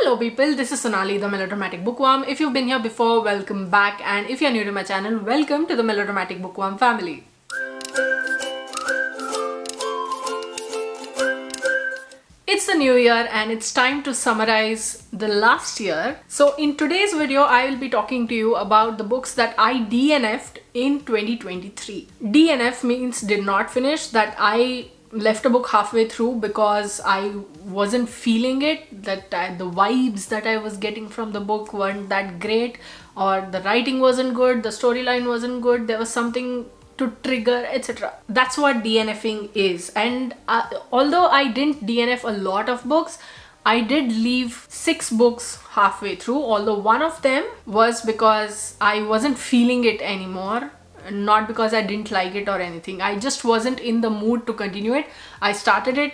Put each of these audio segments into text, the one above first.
Hello people, this is Sonali, the Melodramatic Bookworm. If you've been here before, welcome back, and if you're new to my channel, welcome to the Melodramatic Bookworm family. It's the new year and it's time to summarize the last year. So in today's video, I will be talking to you about the books that I DNFed in 2023. DNF means did not finish, that I left a book halfway through because I wasn't feeling it, that the vibes that I was getting from the book weren't that great, or the writing wasn't good, the storyline wasn't good, there was something to trigger, etc. That's what DNFing is. And although I didn't DNF a lot of books, I did leave 6 books halfway through, although one of them was because I wasn't feeling it anymore. Not because I didn't like it or anything. I just wasn't in the mood to continue it. I started it,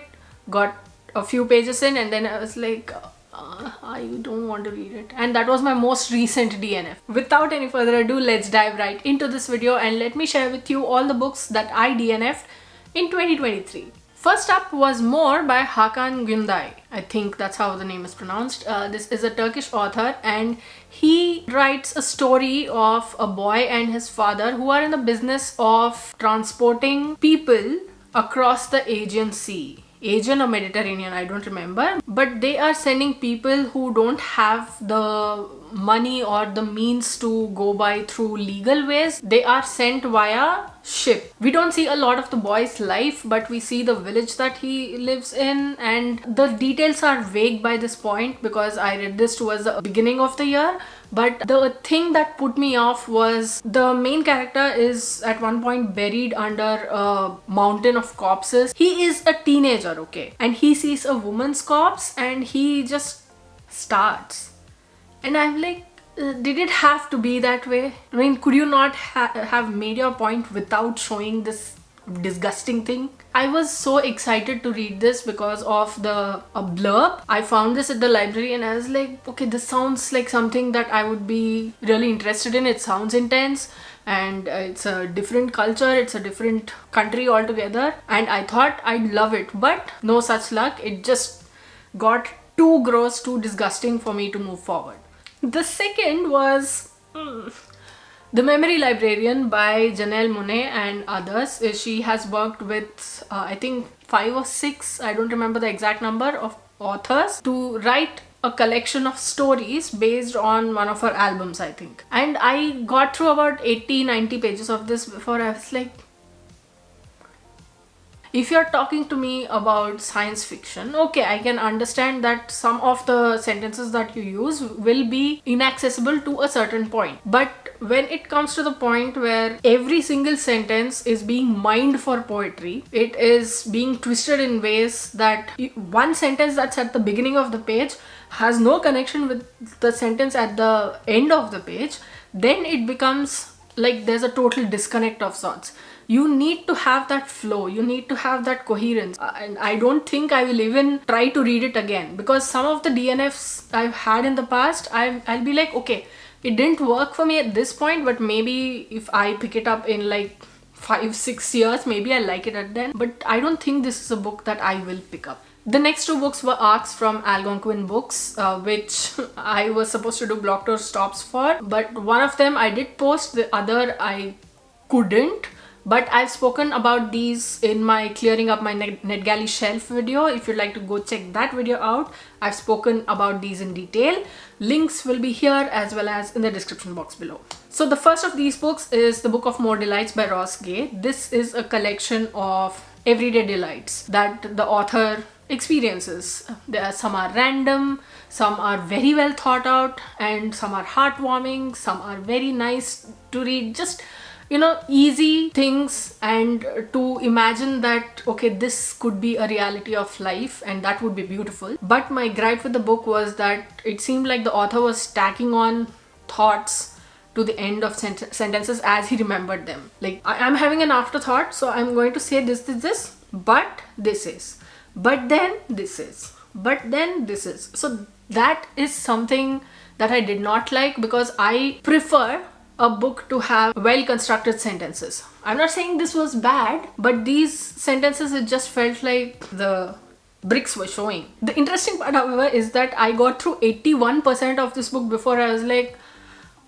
got a few pages in, and then I was like, I don't want to read it. And that was my most recent DNF. Without any further ado, let's dive right into this video and let me share with you all the books that I DNF'd in 2023. First up was More by Hakan Günday. I think that's how the name is pronounced. This is a Turkish author and he writes a story of a boy and his father who are in the business of transporting people across the Aegean Sea. Aegean or Mediterranean, I don't remember. But they are sending people who don't have the money or the means to go by through legal ways. They are sent via ship. We don't see a lot of the boy's life, but we see the village that he lives in, and the details are vague by this point because I read this towards the beginning of the year. But the thing that put me off was the main character is at one point buried under a mountain of corpses. He is a teenager, okay, and he sees a woman's corpse and he just starts. And I'm like, did it have to be that way? I mean, could you not have made your point without showing this disgusting thing? I was so excited to read this because of a blurb. I found this at the library and I was like, okay, this sounds like something that I would be really interested in. It sounds intense and it's a different culture, it's a different country altogether, and I thought I'd love it, but no such luck. It just got too gross, too disgusting for me to move forward. The second was The Memory Librarian by Janelle Monáe and others. She has worked with I think 5 or 6, I don't remember the exact number, of authors to write a collection of stories based on one of her albums, I think. And I got through about 80-90 pages of this before I was like, if you're talking to me about science fiction, okay, I can understand that some of the sentences that you use will be inaccessible to a certain point. But when it comes to the point where every single sentence is being mined for poetry, it is being twisted in ways that one sentence that's at the beginning of the page has no connection with the sentence at the end of the page, then it becomes like there's a total disconnect of sorts. You need to have that flow, you need to have that coherence, and I don't think I will even try to read it again, because some of the DNFs I've had in the past, I'll be like, okay, it didn't work for me at this point, but maybe if I pick it up in like 5-6 years, maybe I'll like it at then. But I don't think this is a book that I will pick up. The next 2 books were arcs from Algonquin Books, which I was supposed to do block tour stops for, but one of them I did post, the other I couldn't. But I've spoken about these in my clearing up my NetGalley shelf video. If you'd like to go check that video out, I've spoken about these in detail. Links will be here as well as in the description box below. So the first of these books is The Book of More Delights by Ross Gay. This is a collection of everyday delights that the author experiences. Some are random, some are very well thought out, and some are heartwarming, some are very nice to read. Just, you know, easy things, and to imagine that, okay, this could be a reality of life and that would be beautiful. But my gripe with the book was that it seemed like the author was stacking on thoughts to the end of sentences as he remembered them. Like, I'm having an afterthought, so I'm going to say this, but this is, but then this is, but then this is. So that is something that I did not like, because I prefer a book to have well-constructed sentences. I'm not saying this was bad, but these sentences, it just felt like the bricks were showing. The interesting part, however, is that I got through 81% of this book before I was like,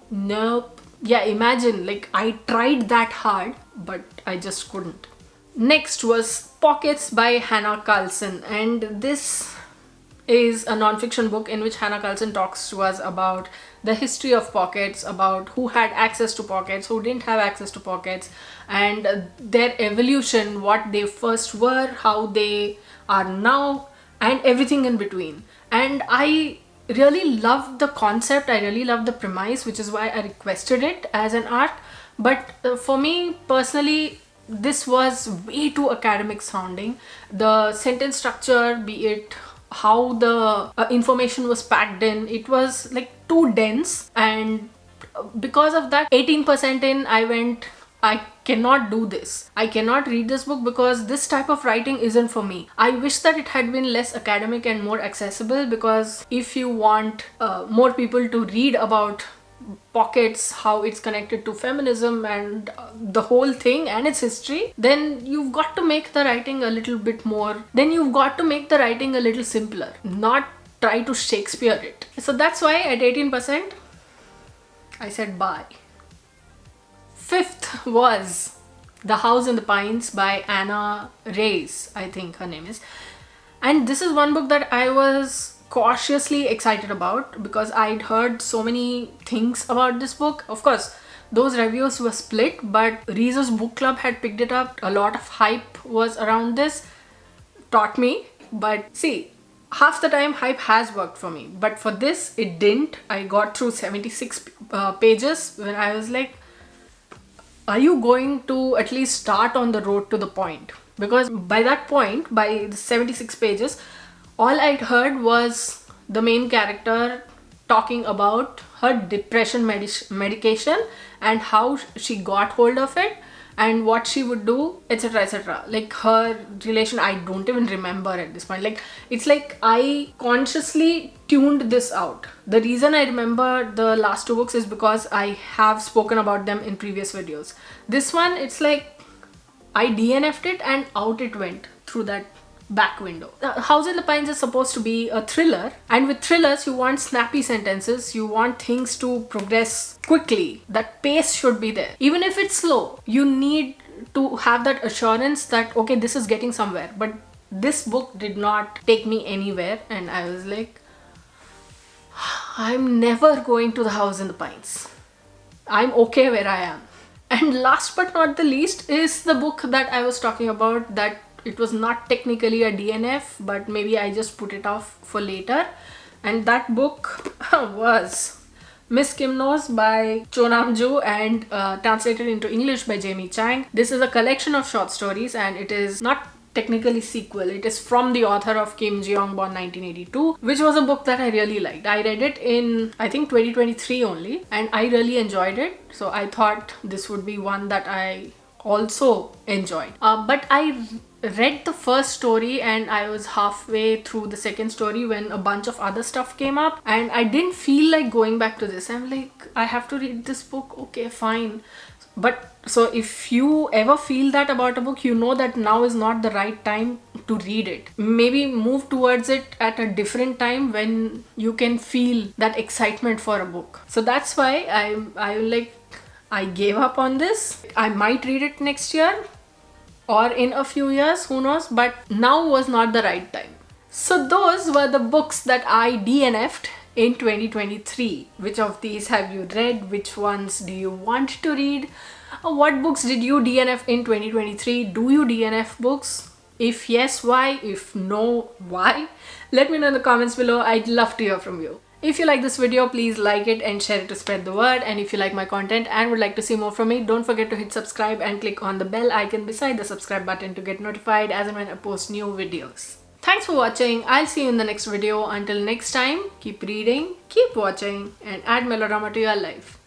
nope. Yeah, imagine, like, I tried that hard, but I just couldn't. Next was Pockets by Hannah Carlson, and this is a non-fiction book in which Hannah Carlson talks to us about the history of pockets, about who had access to pockets, who didn't have access to pockets, and their evolution, what they first were, how they are now, and everything in between. And I really loved the concept, I really loved the premise, which is why I requested it as an arc. But for me personally, this was way too academic sounding. The sentence structure, be it how the information was packed in, it was like too dense, and because of that, 18% in, I went, I cannot do this. I cannot read this book because this type of writing isn't for me. I wish that it had been less academic and more accessible, because if you want more people to read about pockets, how it's connected to feminism and the whole thing and its history, then you've got to make the writing a little bit more, then you've got to make the writing a little simpler, not try to Shakespeare it. So that's why at 18% I said bye. Fifth was The House in the Pines by Anna Reyes, I think her name is. And this is one book that I was cautiously excited about because I'd heard so many things about this book. Of course, those reviews were split, but Rezo's book club had picked it up. A lot of hype was around this. Taught me. But see, half the time hype has worked for me. But for this, it didn't. I got through 76 pages when I was like, are you going to at least start on the road to the point? Because by that point, by the 76 pages, all I'd heard was the main character talking about her depression medication and how she got hold of it and what she would do, etc, etc. Like her relation, I don't even remember at this point. Like, it's like I consciously tuned this out. The reason I remember the last two books is because I have spoken about them in previous videos. This one, it's like I DNF'd it and out it went through that back window. House in the Pines is supposed to be a thriller, and with thrillers you want snappy sentences, you want things to progress quickly. That pace should be there. Even if it's slow, you need to have that assurance that okay, this is getting somewhere. But this book did not take me anywhere, and I was like, I'm never going to the House in the Pines. I'm okay where I am. And last but not the least is the book that I was talking about, that it was not technically a DNF, but maybe I just put it off for later. And that book was Miss Kimn No's by Cho Nam-joo and translated into English by Jamie Chang. This is a collection of short stories, and it is not technically sequel. It is from the author of Kim Jeong, born 1982, which was a book that I really liked. I read it in, I think, 2023 only, and I really enjoyed it. So I thought this would be one that I also enjoyed. But I read the first story and I was halfway through the second story when a bunch of other stuff came up, and I didn't feel like going back to this. I'm like, I have to read this book, okay, fine. But so if you ever feel that about a book, you know that now is not the right time to read it. Maybe move towards it at a different time when you can feel that excitement for a book. So that's why I gave up on this. I might read it next year or in a few years, who knows, but now was not the right time. So those were the books that I DNF'd in 2023. Which of these have you read? Which ones do you want to read? What books did you DNF in 2023? Do you DNF books? If yes, why? If no, why? Let me know in the comments below. I'd love to hear from you. If you like this video, please like it and share it to spread the word. And if you like my content and would like to see more from me, don't forget to hit subscribe and click on the bell icon beside the subscribe button to get notified as and when I post new videos. Thanks for watching. I'll see you in the next video. Until next time, keep reading, keep watching, and add melodrama to your life.